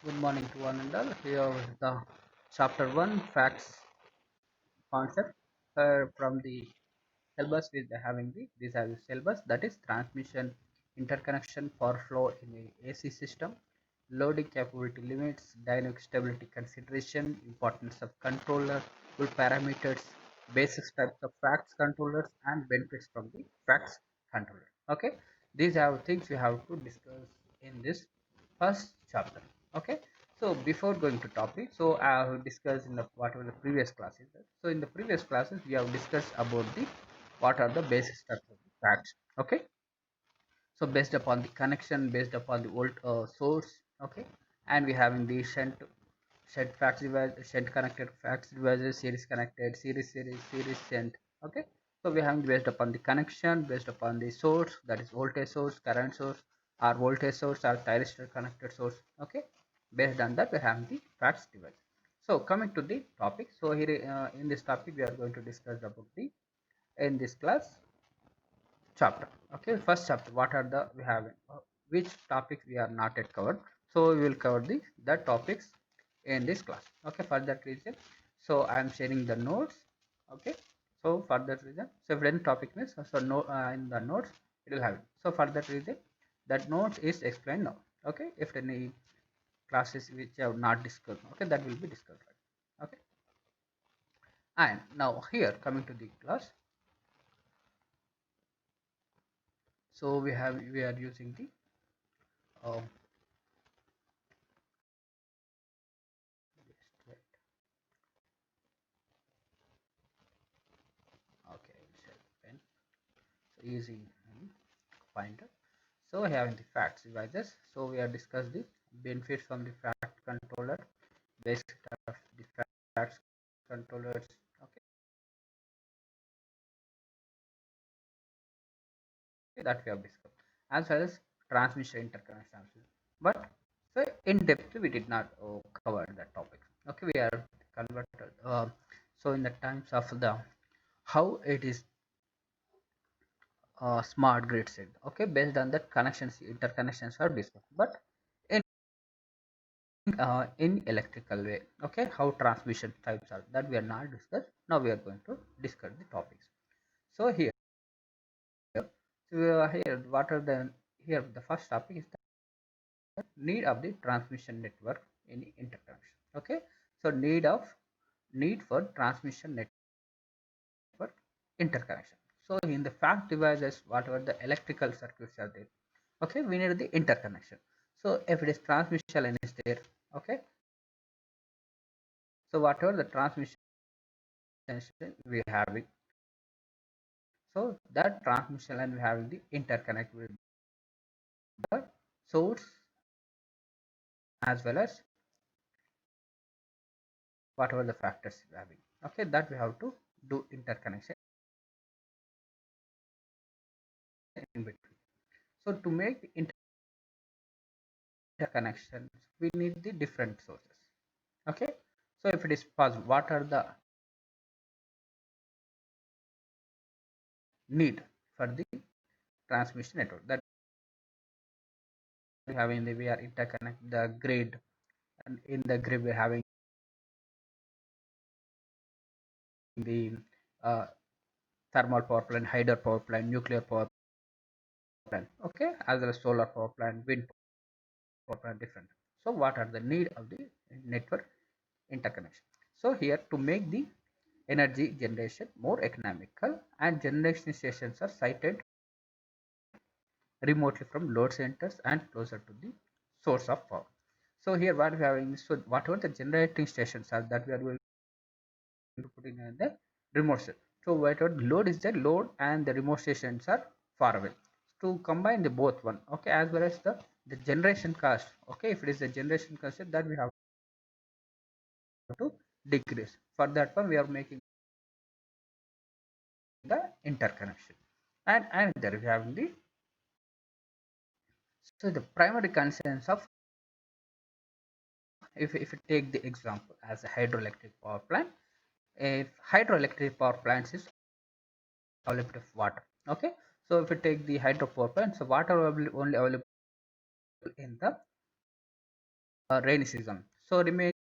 Good morning to one and all. Here is the chapter one facts concept from the syllabus with having these are the syllabus, that is transmission, interconnection, power flow in a AC system, loading capability limits, dynamic stability consideration, importance of controller, full parameters, basic types of facts controllers, and benefits from the facts controller. Okay, these are things we have to discuss in this first chapter. Okay, so before going to topic, so I have discussed in the whatever the previous classes. So in the previous classes we have discussed about the what are the basic steps of the facts. Okay, so based upon the connection, based upon the volt source. Okay, and we having the shunt fax device, shunt connected fax devices, series connected, series shunt. Okay, so we having based upon the connection, based upon the source, that is voltage source, current source, or voltage source, or thyristor connected source. Okay, based on that we have the fax device. So coming to the topic, so here in this topic we are going to discuss about the in this class chapter. Okay, first chapter, what are the we have which topics we are not yet covered, so we will cover the that topics in this class. Okay, for that reason, so I am sharing the notes. Okay, so for that reason, so if any topic means, so no in the notes it will have it. So for that reason, that notes is explained now. Okay, if any classes which have not discussed, okay, that will be discussed, right? Okay, and now here coming to the class, so we are using the uh, okay, pen, so easy finder. So we have the facts devices. So we have discussed the benefits from the fact controller, basic of the facts controllers. Okay, that we have discussed, as well as transmission interconnection. But so in depth we did not cover that topic. Okay, we are converted. So in the times of the how it is smart grid set. Okay, based on that connections interconnections are discussed, but in electrical way. Okay, how transmission types are, that we are not discussed. Now we are going to discuss the topics. So here, here what are the here the first topic is the need of the transmission network in interconnection. Okay, so need for transmission network interconnection. So in the fact devices, whatever the electrical circuits are there, okay, we need the interconnection. So if it is transmission line is there, okay, so whatever the transmission we have it, so that transmission line we having the interconnect with the source as well as whatever the factors we having. Okay, that we have to do interconnection in between. So to make the interconnections, we need the different sources. Okay, so if it is possible, what are the need for the transmission network, that we have in the we are interconnect the grid, and in the grid we're having the uh, thermal power plant, hydro power plant, nuclear power plant, okay, as well as solar power plant, wind power plant, different. So what are the need of the network interconnection? So here to make the energy generation more economical, and generation stations are sited remotely from load centers and closer to the source of power. So here what we are having, so whatever the generating stations are, that we are going to put in the remote station. So whatever load is there, load and the remote stations are far away. To combine the both one, okay, as well as the generation cost. Okay, if it is a generation cost, that we have to decrease. For that one, we are making the interconnection, and there we have the, so the primary concerns of, if you take the example as a hydroelectric power plant, if hydroelectric power plants is available of water. Okay, so if you take the hydro power plant, so water only available in the rainy season. So remaining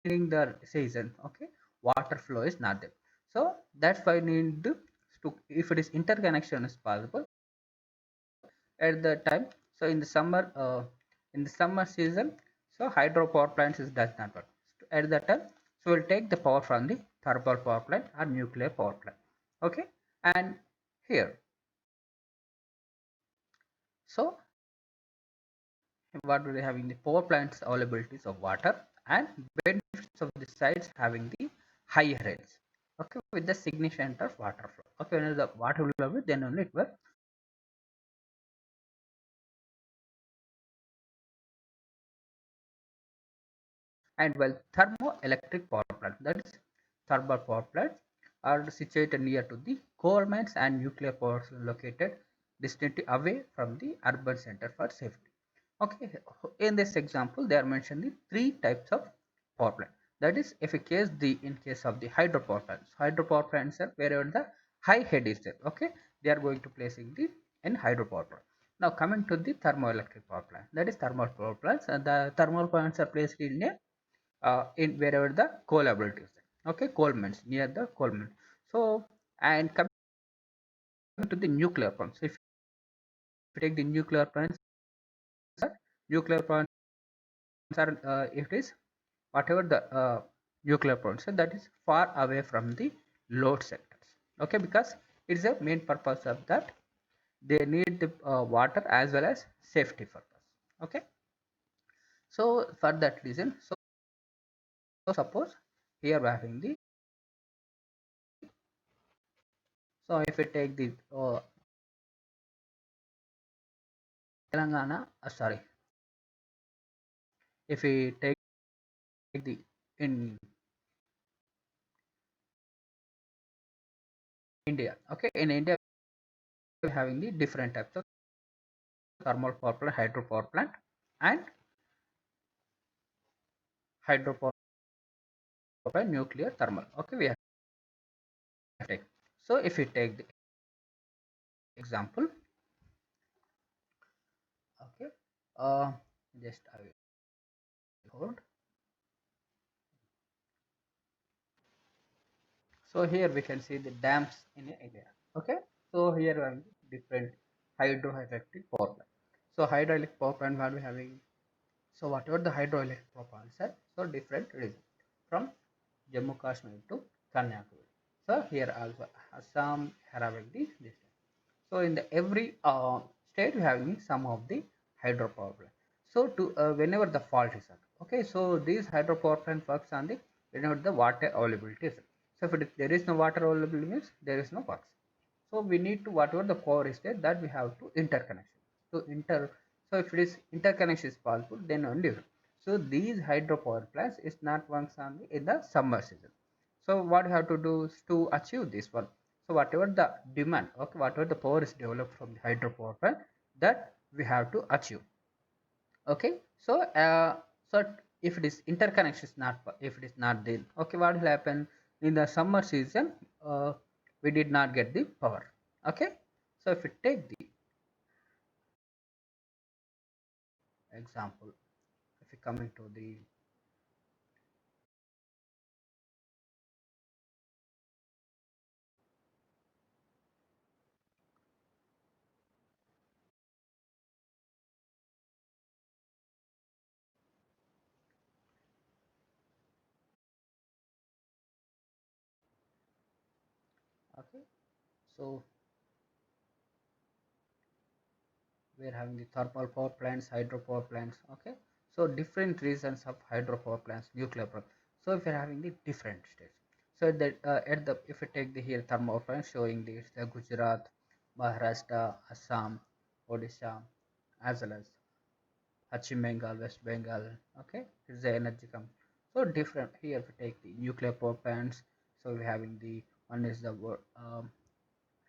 the season, okay, water flow is not there. So that's why we need to, if it is interconnection is possible at the time. So in the summer season, so hydro power plants is does not work at that time. So we'll take the power from the thermal power plant or nuclear power plant. Okay, and here, so what we having the power plants availabilities of water and benefits of the sites having the higher rates. Okay, with the significant of water flow. Okay, when the water will be, then only it will. And while thermoelectric power plants, that is thermal power plants, are situated near to the coal mines and nuclear power plants located distantly away from the urban center for safety. Okay, in this example, they are mentioning three types of power plant. That is, if a case the in case of the hydropower plants are wherever the high head is there. Okay, they are going to placing the in hydropower plant. Now coming to the thermoelectric power plant, that is thermal power plants, and the thermal plants are placed in a in wherever the coal ability is there. Okay, coal mines near the coal mine. So and coming to the nuclear plants, if you take the nuclear plants, nuclear plants are it is whatever the nuclear plants that is far away from the load sectors. Okay, because it's a main purpose of that they need the water as well as safety purpose. Okay, so for that reason, so suppose here we are having the, so if we take the Telangana, sorry, if we take the in India, okay, in India we are having the different types of thermal power plant, hydropower plant, and hydropower plant, nuclear, thermal. Okay, we have take. So if we take the example, okay, uh, just I will hold. So here we can see the dams in India. Okay, so here we have different hydroelectric power plant. So hydroelectric power plant what we having. So whatever the hydroelectric power plants are, so different region from Jammu Kashmir to Kanyakumari. So here also Assam having this. So in the every state we having some of the hydropower plant. So to whenever the fault is up, okay. So these hydropower plant works on the whenever the water availability is. So if there is no water availability means there is no works. So we need to whatever the power is there that we have to interconnection. So so if it is interconnection is possible then only. So these hydropower plants is not works only in the summer season. So what you have to do is to achieve this one. So whatever the demand, okay, whatever the power is developed from the hydropower plant, that we have to achieve. Okay, so so if it is interconnection is not, if it is not there, okay, what will happen in the summer season? We did not get the power. Okay, so if we take the example, if we coming to the, okay, so we're having the thermal power plants, hydropower plants. Okay, so different reasons of hydropower plants, nuclear power. So if you're having the different states, so that at the, if you take the here thermal plants showing the Gujarat, Maharashtra, Assam, Odisha, as well as Pachim Bengal, West Bengal. Okay, it's the energy come. So different here. If we take the nuclear power plants, so we're having the one is the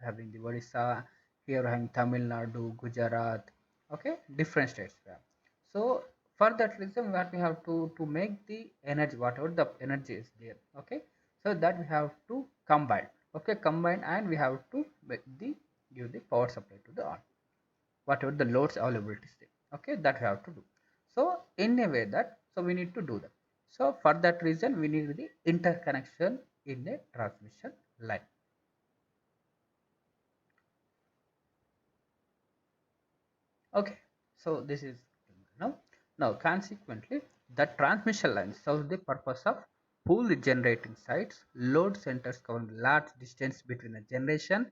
having the Odisha, here having Tamil Nadu, Gujarat, okay, different states. Yeah. So for that reason, what we have to make the energy, whatever the energy is there, okay, so that we have to combine, okay, combine, and we have to make the give the power supply to the all, whatever the loads availability is there, okay, that we have to do. So in a way that so we need to do that. So for that reason we need the interconnection in a transmission line. Okay, so this is now. Now, consequently, the transmission line serves the purpose of pool generating sites, load centers covering large distance between a generation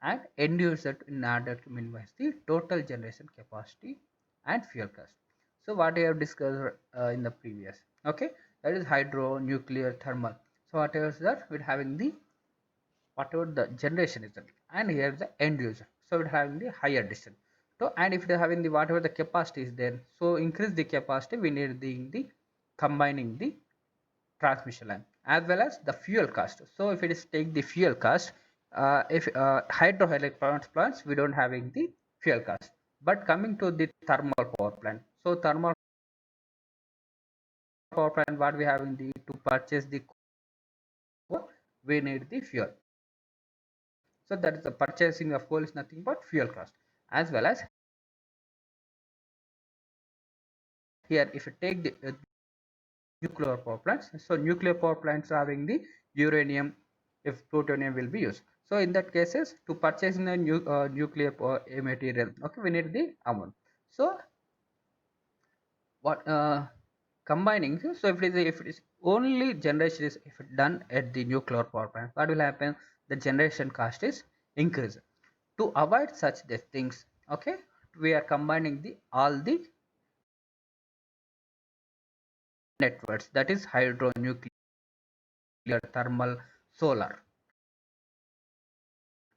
and end user in order to minimize the total generation capacity and fuel cost. So, what we have discussed in the previous, okay, that is hydro, nuclear, thermal. So, whatever is that, we're having the whatever the generation is there, and here is the end user, so it having the higher distance. So and if they having the whatever the capacity is there, so increase the capacity, we need the combining the transmission line as well as the fuel cost. So if it is take the fuel cost, if hydroelectric plants, we don't having the fuel cost, but coming to the thermal power plant, so thermal power plant, what we having the to purchase the coal, we need the fuel. So that is the purchasing of coal is nothing but fuel cost. As well as here if you take the nuclear power plants, so nuclear power plants are having the uranium, if plutonium will be used. So in that cases, to purchase the nuclear power material, okay, we need the amount. So what combining, so if it is only generation is if it done at the nuclear power plant, what will happen, the generation cost is increased. To avoid such the things, okay, we are combining the all the networks, that is hydro, nuclear, thermal, solar.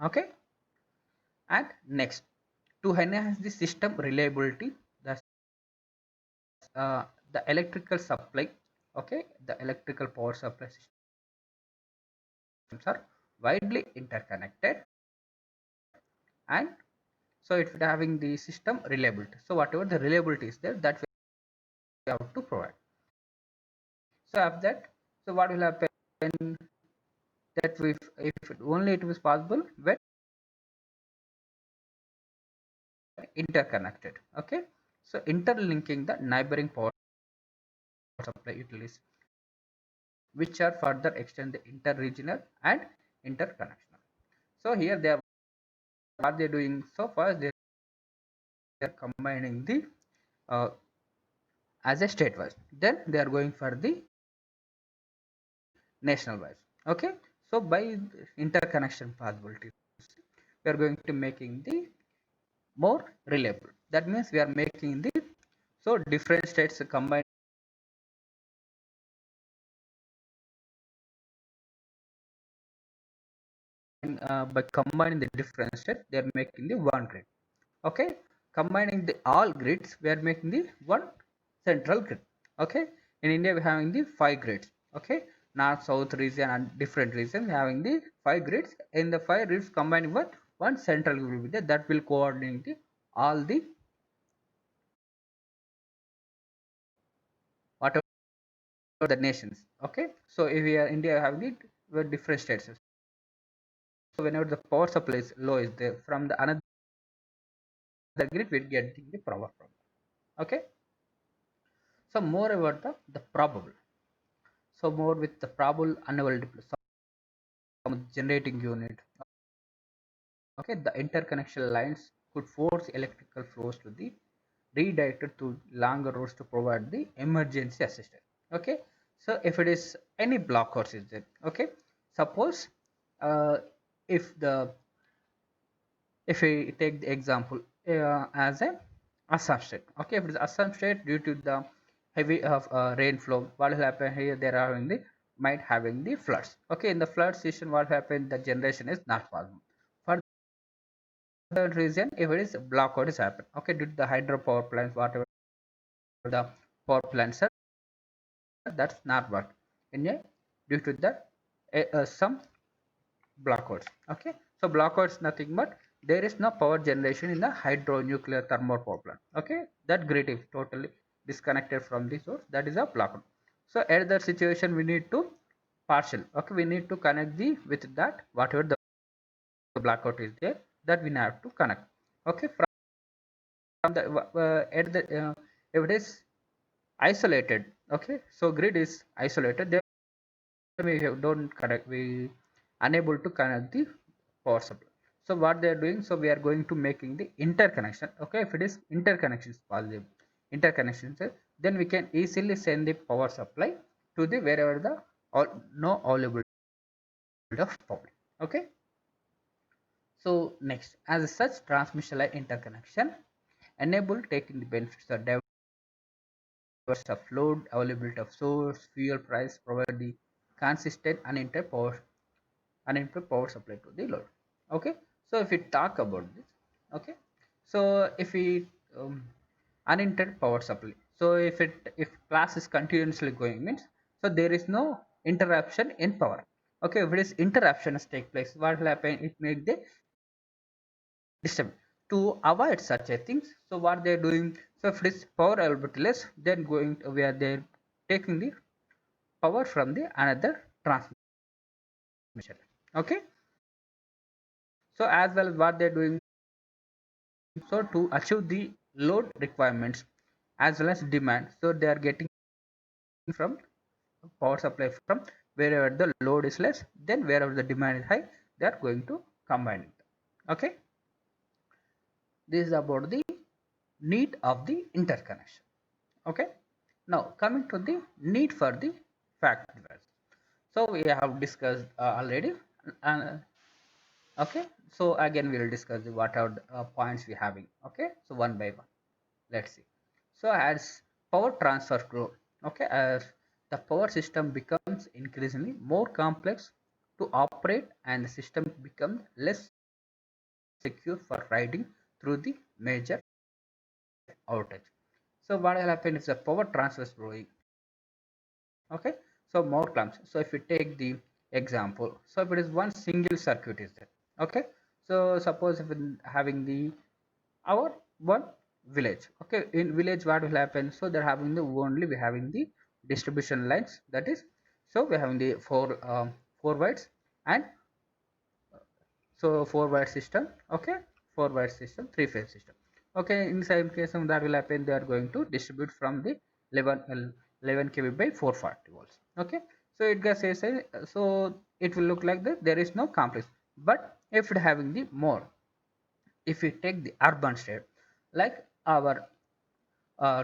Okay, and next, to enhance the system reliability, that's uh, the electrical supply. Okay, the electrical power supply systems are widely interconnected, and so it's having the system reliability. So whatever the reliability is there, that we have to provide. So after that, so what will happen, that we, if only it was possible when interconnected. Okay, so interlinking the neighboring power supply utilities, which are further extend the interregional and interconnection. So here they are, what they're doing, so first they are combining the uh, as a state wise, then they are going for the national wise. Okay, so by interconnection possibilities, we are going to making the more reliable. That means we are making the, so different states combine, by combining the different states, they are making the one grid. Okay, combining the all grids, we are making the one central grid. Okay, in India we are having the 5 grids. Okay, north, south region and different regions, we are having the 5 grids. In the 5 grids combining one central grid will be there, that will coordinate the all the whatever the nations. Okay, so if we are India having the different states, so whenever the power supply is low is there, from the another grid we get the power from. Okay, so more about the probable, so more with the probable unavailable generating unit. Okay, the interconnection lines could force electrical flows to be redirected to longer routes to provide the emergency assistance. Okay, so if it is any blockers is there, okay, suppose uh, if the, if we take the example as a Assam state, okay, if it is Assam state, due to the heavy of rainflow, what will happen here, they are having the, might having the floods. Okay, in the flood season, what happened, the generation is not possible. For that reason, if it is blackout is happen, okay, due to the hydropower plants, whatever the power plants are, that's not work in a, due to the some blackouts. Okay, so blackouts nothing but there is no power generation in the hydro, nuclear, thermal power plant. Okay, that grid is totally disconnected from the source, that is a blackout. So at that situation we need to partial, okay, we need to connect the with that whatever the blackout is there, that we have to connect. Okay, from the at the if it is isolated. Okay, so grid is isolated. Then we don't connect, we unable to connect the power supply. So what they are doing, so we are going to making the interconnection. Okay, if it is interconnections possible, interconnections, then we can easily send the power supply to the wherever the no available of power. Okay, so next, as such, transmission line interconnection enable taking the benefits of of load, availability of source, fuel price, provide the consistent uninterrupted power supply to the load. Okay, so if we talk about this, okay, so if we uninterrupted power supply, so if class is continuously going means, so there is no interruption in power. Okay, if it is interruptions take place, what will happen? It make the disturb. To avoid such a things, so what they're doing, so if it is power availability less, then going to where they're taking the power from the another transmission. Okay, so as well as what they're doing, so to achieve the load requirements as well as demand, so they are getting from power supply from wherever the load is less, then wherever the demand is high, they are going to combine it. Okay, this is about the need of the interconnection. Okay, now coming to the need for the fact device, so we have discussed already. uh, okay, so again we will discuss the what are the points we having. Okay, so one by one, let's see. So as power transfer grow, okay, as the power system becomes increasingly more complex to operate and the system becomes less secure for riding through the major outage. So what will happen if the power transfer is growing? Okay, so more clamps. So if we take the example, so if it is one single circuit is there. Okay, so suppose if having the our one village. Okay, in village what will happen, so they're having the only we having the distribution lines, that is, so we're having the four wires and so four wire system. Okay, four wire system, three phase system. Okay, in same case that will happen, they are going to distribute from the 11 kV by 440 volts. Okay, so it gets so it will look like that there is no complex. But if it having the more, if we take the urban state like our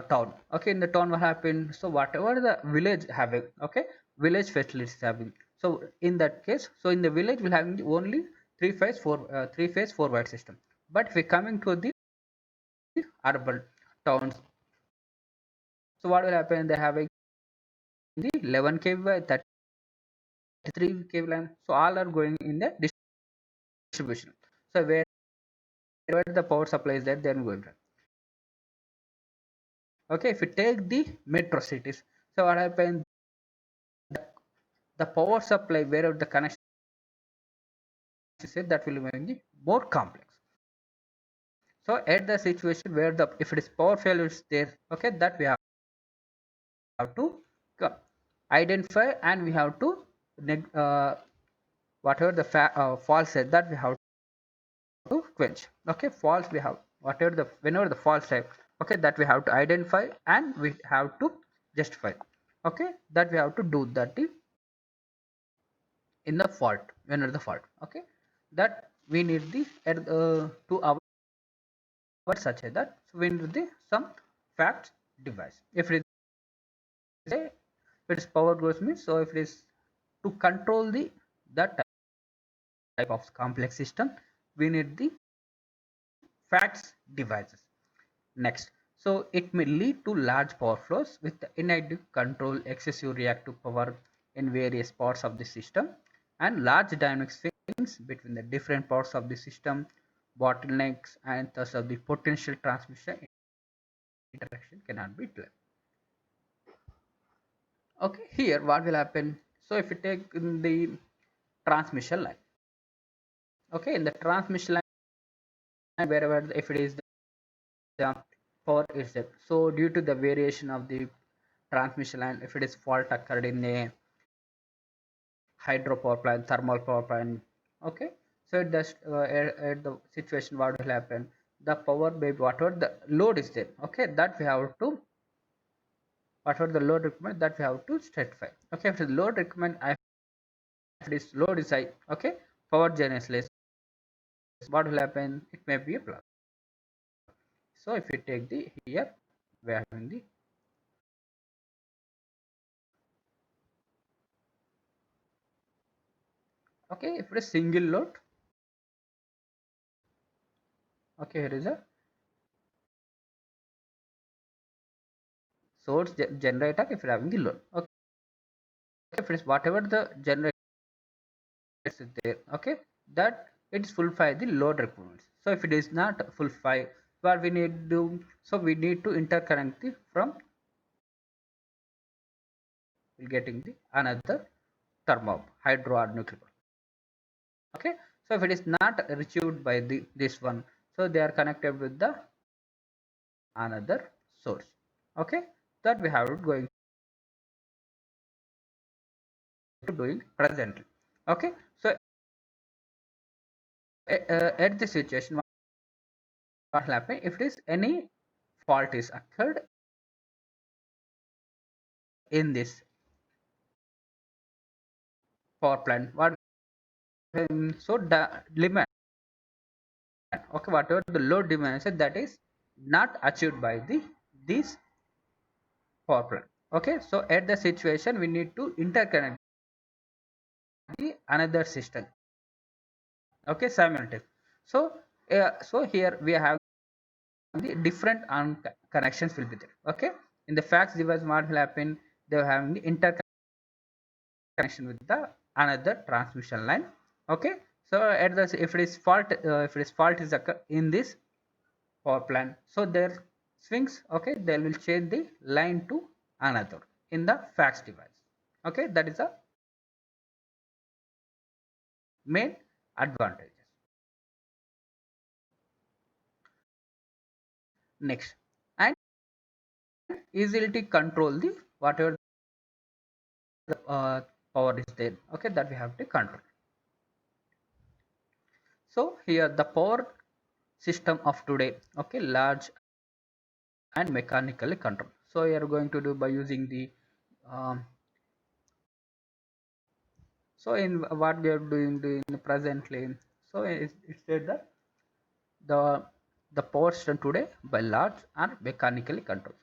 town. Okay, in the town what happened, so whatever the village having, okay, village facilities having, so in that case, so in the village we'll having only three phase four wire system. But if we coming to the urban towns, so what will happen, they having the 11 kV by 33 kV line, so all are going in the distribution. So wherever the power supply is there, then going. Okay, if we take the metro cities, so what happened, the power supply wherever the connection is there, that will be more complex. So at the situation where the if it is power failure is there, okay, that we have to identify, and we have to whatever the fault said, that we have to quench. Okay, false we have whatever the whenever the false type, okay, that we have to identify and we have to justify. Okay, that we have to do that in the fault, whenever the fault. Okay, that we need the to avoid such as that, so we need the some fact device. If it is a, if it is power goes means, so if it is to control the that type of complex system, we need the facts devices. Next, so it may lead to large power flows with inadequate control, excessive reactive power in various parts of the system, and large dynamic swings between the different parts of the system, bottlenecks, and thus of the potential transmission interaction cannot be clear. Okay, here what will happen, so if you take in the transmission line, okay, in the transmission line, wherever if it is the power is there, so due to the variation of the transmission line, if it is fault occurred in a hydropower plant, thermal power plant, okay, so it does at the situation what will happen, the power by whatever the load is there, okay, that we have to whatever the load requirement that we have to specify. Okay, if the load requirement, if this load is high, okay, power gen is less, what will happen? It may be a plus. So if you take the here, we are having the, okay, if it is single load, okay, here is a source generator if you are having the load. Okay, if it is whatever the generator is there, okay, that it is fulfill the load requirements. So if it is not fulfill, what we need to do, so we need to interconnect the from getting the another term of hydro or nuclear. Okay, so if it is not received by the this one, so they are connected with the another source. Okay, that we have it going to doing presently. Okay, so at the situation, what will happen if it is any fault is occurred in this power plant, what so the limit, okay, whatever the load dimension that is not achieved by the this power plant. Okay, so at the situation we need to interconnect the another system, okay, simultaneously. So so here we have the different connections will be there. Okay, in the fax device, what will happen, they are having the interconnection with the another transmission line. Okay, so at the if it is fault, if it is fault is occur in this power plant, so their swings, okay, they will change the line to another in the fax device. Okay, that is a main advantages. Next, and easily to control the whatever the power is there, okay, that we have to control. So here the power system of today, okay, large and mechanically control. So we are going to do by using the um, so in what we are doing presently, so it said that the the power system today by large and mechanically controlled.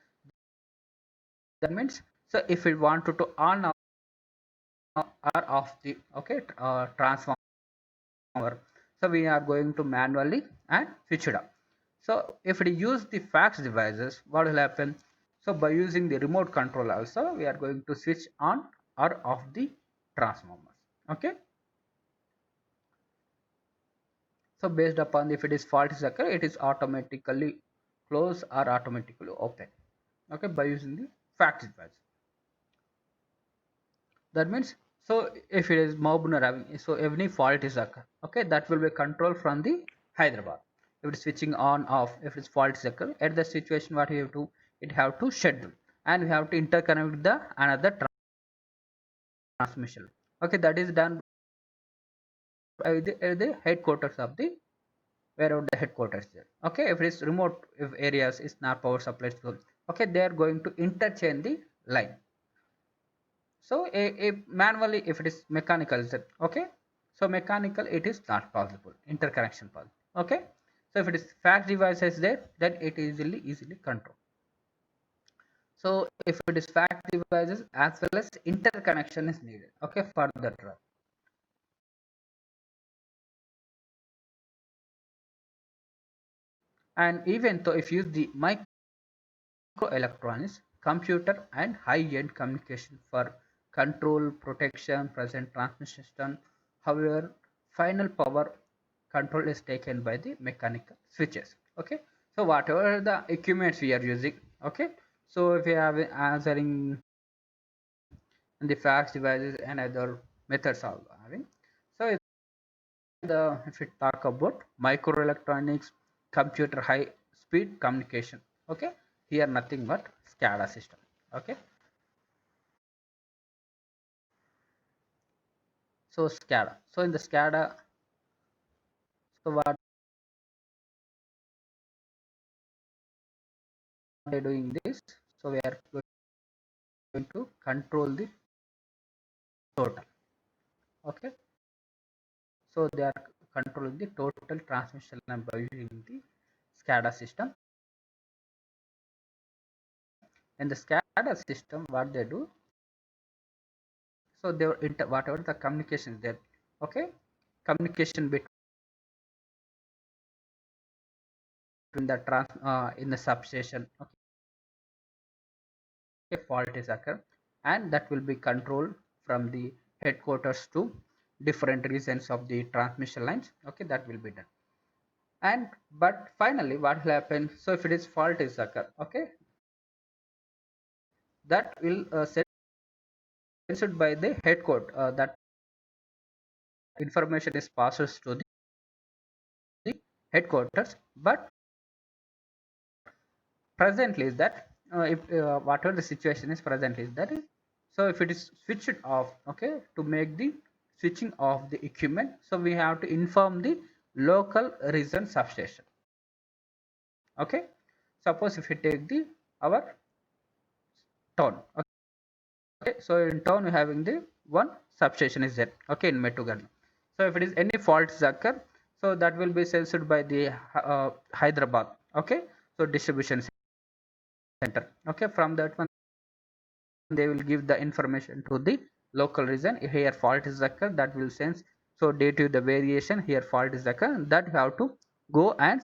That means, so if we wanted to on or off the, okay, transformer, so we are going to manually and switch it up. So if we use the fax devices, what will happen? So by using the remote control also, we are going to switch on or off the transformers. Okay, so based upon if it is fault is occur, it is automatically close or automatically open. Okay, by using the fax device. That means, so if it is Maubner having, so every fault is occur, okay, that will be controlled from the Hyderabad. If it is switching on off, if it's fault is occur at the situation, what we have to, it have to schedule and we have to interconnect with the another transmission. Okay, that is done by the headquarters of the wherever the headquarters there. Okay, if it is remote, if areas is not power supplied to, okay, they are going to interchange the line. So a manually, if it is mechanical, okay, so mechanical it is not possible, interconnection possible. Okay, so if it is fax devices there, then it is easily controlled. So if it is fax devices, as well as interconnection is needed, okay, for that run. And even though if you use the microelectronics, computer and high-end communication for control, protection, present transmission system, however, final power control is taken by the mechanical switches. Okay, so whatever the equipments we are using, okay, so if we have answering the fax devices and other methods are having, so if we talk about microelectronics, computer high speed communication, okay, here nothing but SCADA system. Okay, so SCADA, so in the SCADA, so what they doing this, so we are going to control the total. Okay, so they are controlling the total transmission line by using the SCADA system. In the SCADA system, what they do, so they whatever the communication is there, okay, communication between the in the substation, okay, fault is occur, and that will be controlled from the headquarters to different regions of the transmission lines. Okay, that will be done. And but finally what will happen, so if it is fault is occur, okay, that will sensed by the headquarters, that information is passes to the headquarters. But presently is that if whatever the situation is presently is that is, so if it is switched off, okay, to make the switching of the equipment, so we have to inform the local region substation. Okay, suppose if we take the our town, okay, so in town we having the one substation is there, okay, in Metugan. So if it is any faults occur, so that will be sensed by the Hyderabad, okay, so distribution center. Okay, from that one they will give the information to the local region. Here fault is occur, that will sense, so due to the variation here fault is occur, that you have to go and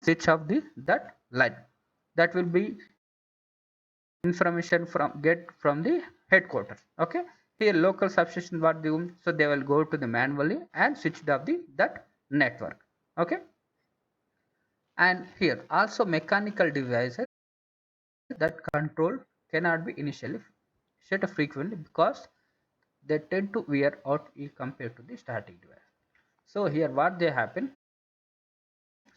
switch off the that line. That will be information from get from the headquarters. Okay, here local substation what do, so they will go to the manually and switch off the that network. Okay, and here also mechanical devices that control cannot be initially set frequently because they tend to wear out compared to the static device. So here what they happen,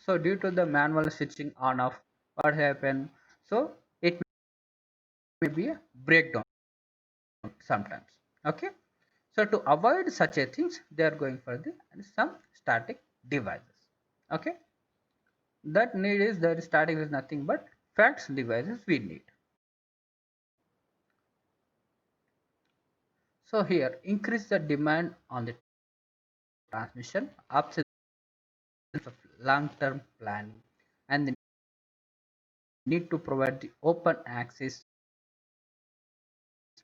so due to the manual switching on off, what happen, so it may be a breakdown sometimes. Okay, so to avoid such a things they are going for the some static devices. Okay, that need is that static is nothing but fax devices we need. So here increase the demand on the transmission, absence of long-term planning, and the need to provide the open access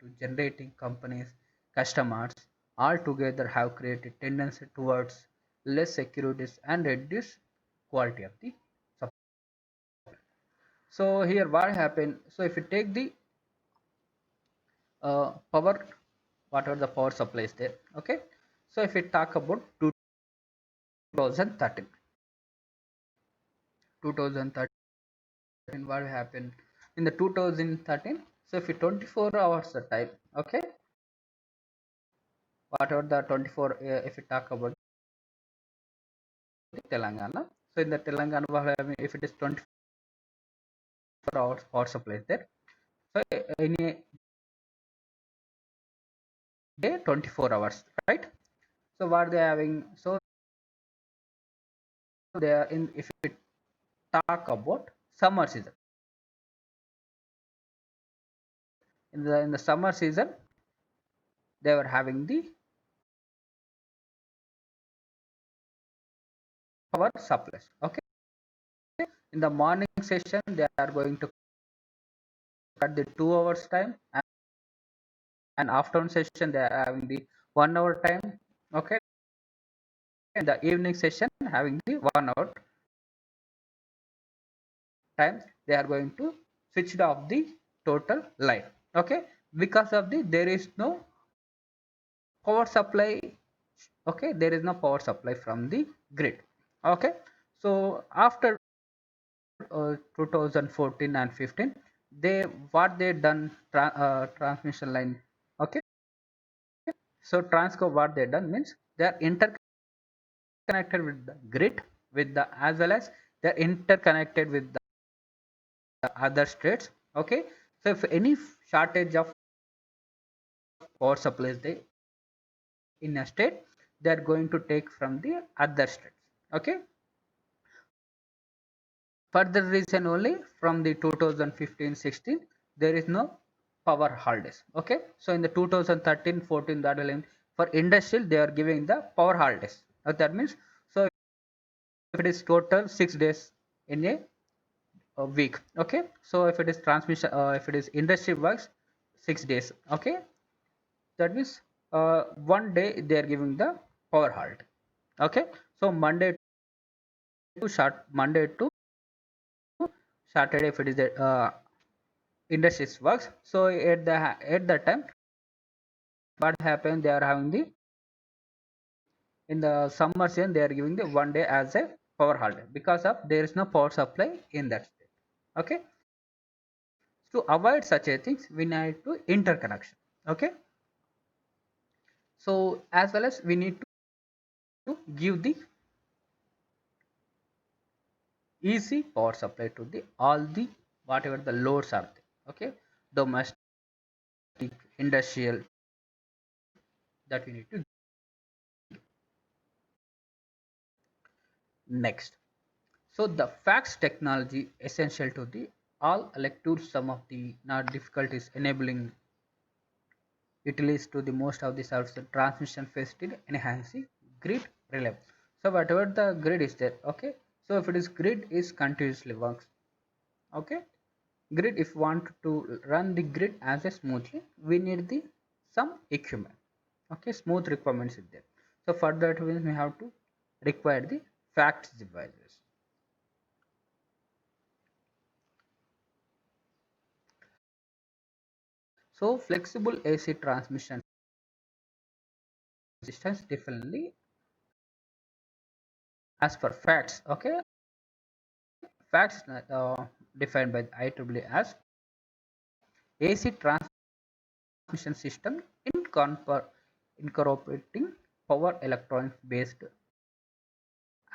to generating companies, customers altogether have created tendency towards less securities and reduced quality of the supply. So here what happened, so if you take the power, whatever the power supply is there, okay, so if we talk about 2013, what happened in the 2013, so if you 24 hours the time, okay, whatever the 24 if you talk about Telangana, so in the Telangana if it is 24 hours power supply is there, so in a day 24 hours, right? So what they are having, so they are in, if we talk about summer season, in the summer season they were having the power supplies. Okay, in the morning session they are going to cut the 2 hours time, and afternoon session they are having the 1 hour time. Okay, in the evening session having the 1 hour time, they are going to switch off the total line. Okay, because of the there is no power supply. Okay, there is no power supply from the grid. Okay, so after 2014 and 15, they what they done transmission line. Okay, so Transco what they done means they are interconnected with the grid, with the as well as they are interconnected with the other states. Okay, so if any shortage of power supplies they in a state, they are going to take from the other states. Okay, for the reason only from the 2015-16 there is no power holidays. Okay, so in the 2013-14 that will for industrial they are giving the power holidays. That means, so if it is total 6 days in a week. Okay, so if it is transmission, if it is industry works 6 days. Okay, that means one day they are giving the power halt. Okay, so Monday to Saturday if it is the industries works. So at that time what happens, they are having the, in the summer season they are giving the one day as a power holiday because of there is no power supply in that state. Okay, to avoid such a things we need to interconnection. Okay, so as well as we need to give the easy power supply to the all the whatever the loads are there. Okay, domestic, industrial, that we need to. Next, so the fax technology essential to the all elective some of the not difficulties enabling utilities to the most of the service transmission facility enhancing grid reliability. So whatever the grid is there. Okay, so if it is grid is continuously works. Okay, grid if want to run the grid as a smoothly we need the some equipment. Okay, smooth requirements is there. So for that we have to require the fax devices. So flexible AC transmission systems differently as per fax. Okay, fax defined by the IEEE as AC transmission system incorporating power electronics based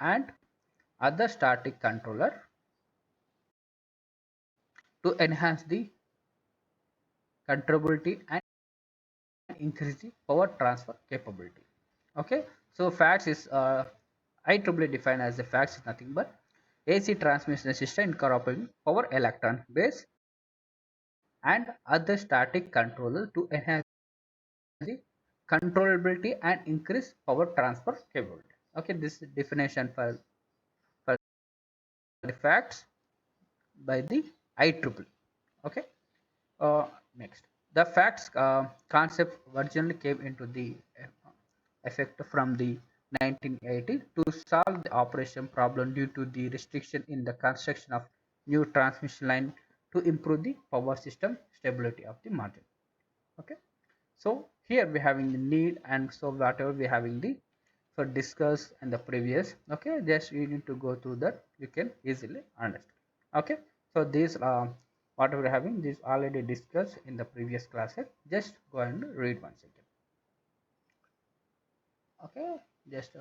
and other static controller to enhance the controllability and increase the power transfer capability. Okay, so fax is IEEE defined as the fax is nothing but AC transmission system incorporating power electron base and other static controller to enhance the controllability and increase power transfer capability. Okay, this is definition for the fax by the IEEE. Okay, next, the fax concept originally came into the effect from the 1980 to solve the operation problem due to the restriction in the construction of new transmission line to improve the power system stability of the margin. Okay, so here we having the need, and so whatever we having the for discuss in the previous. Okay, just you need to go through that, you can easily understand. Okay, so this whatever we're having this already discussed in the previous classes, just go and read once again. Okay, just